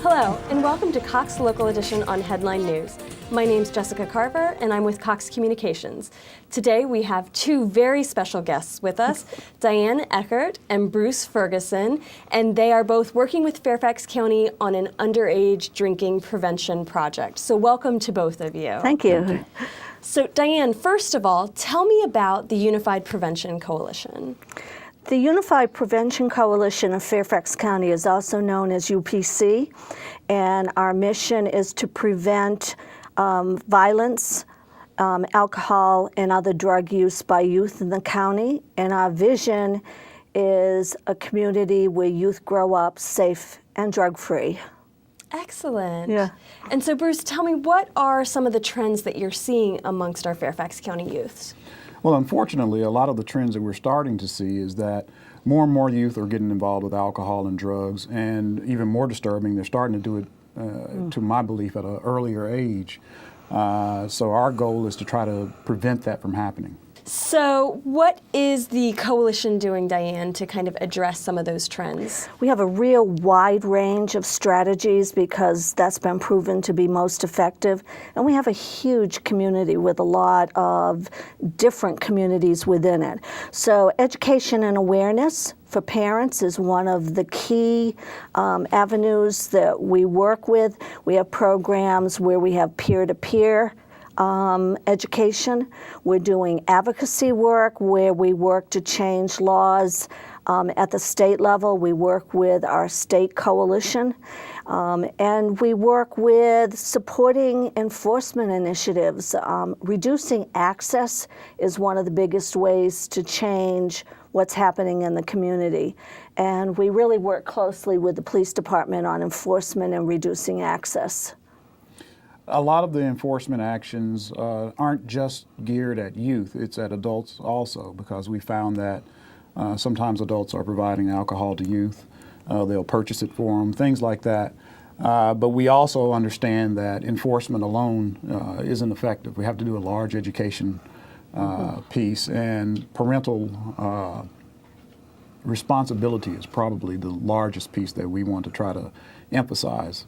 Hello, and welcome to Cox Local Edition on Headline News. My name's Jessica Carver, and I'm with Cox Communications. Today we have two very special guests with us, Diane Eckert and Bruce Ferguson, and they are both working with Fairfax County on an underage drinking prevention project. So welcome to both of you. Thank you. So Diane, first of all, tell me about the Unified Prevention Coalition. The Unified Prevention Coalition of Fairfax County is also known as UPC, and our mission is to prevent violence, alcohol, and other drug use by youth in the county. And our vision is a community where youth grow up safe and drug-free. Excellent. Yeah. And so Bruce, tell me, what are some of the trends that you're seeing amongst our Fairfax County youths? Well, unfortunately, a lot of the trends that we're starting to see is that more and more youth are getting involved with alcohol and drugs, and even more disturbing, they're starting to do it, to my belief, at an earlier age. So our goal is to try to prevent that from happening. So what is the coalition doing, Diane, to kind of address some of those trends? We have a real wide range of strategies because that's been proven to be most effective. And we have a huge community with a lot of different communities within it. So education and awareness for parents is one of the key avenues that we work with. We have programs where we have peer-to-peer education. We're doing advocacy work where we work to change laws at the state level. We work with our state coalition, and we work with supporting enforcement initiatives. Reducing access is one of the biggest ways to change what's happening in the community. And we really work closely with the police department on enforcement and reducing access. A lot of the enforcement actions aren't just geared at youth, it's at adults also, because we found that sometimes adults are providing alcohol to youth. They'll purchase it for them, things like that. But we also understand that enforcement alone isn't effective. We have to do a large education piece, and parental responsibility is probably the largest piece that we want to try to emphasize.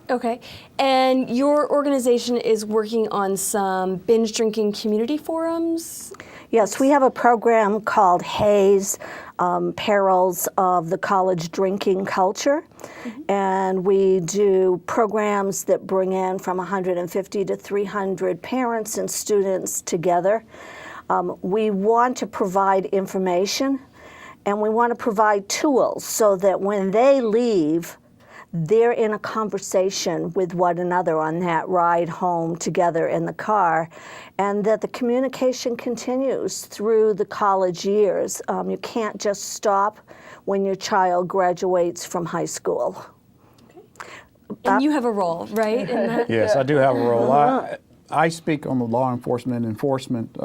Okay, and your organization is working on some binge drinking community forums? Yes, we have a program called HAZE, Perils of the College Drinking Culture, and we do programs that bring in from 150 to 300 parents and students together. We want to provide information, and we want to provide tools so that when they leave, they're in a conversation with one another on that ride home together in the car, and that the communication continues through the college years. You can't just stop when your child graduates from high school. Okay. And you have a role, right, in that? Yes, I do have a role. I speak on the law enforcement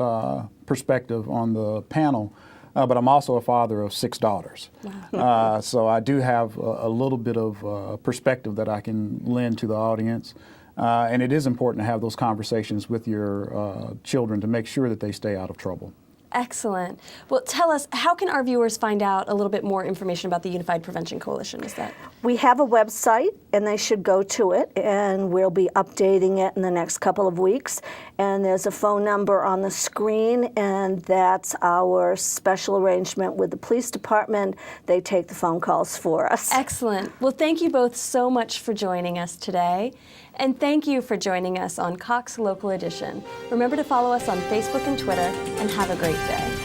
perspective on the panel. But I'm also a father of 6 daughters. Wow. So I do have a little bit of perspective that I can lend to the audience. And it is important to have those conversations with your children to make sure that they stay out of trouble. Excellent. Well, tell us, how can our viewers find out a little bit more information about the Unified Prevention Coalition? We have a website, and they should go to it, and we'll be updating it in the next couple of weeks. And there's a phone number on the screen, and that's our special arrangement with the police department. They take the phone calls for us. Excellent. Well, thank you both so much for joining us today. And thank you for joining us on Cox Local Edition. Remember to follow us on Facebook and Twitter, and have a great day.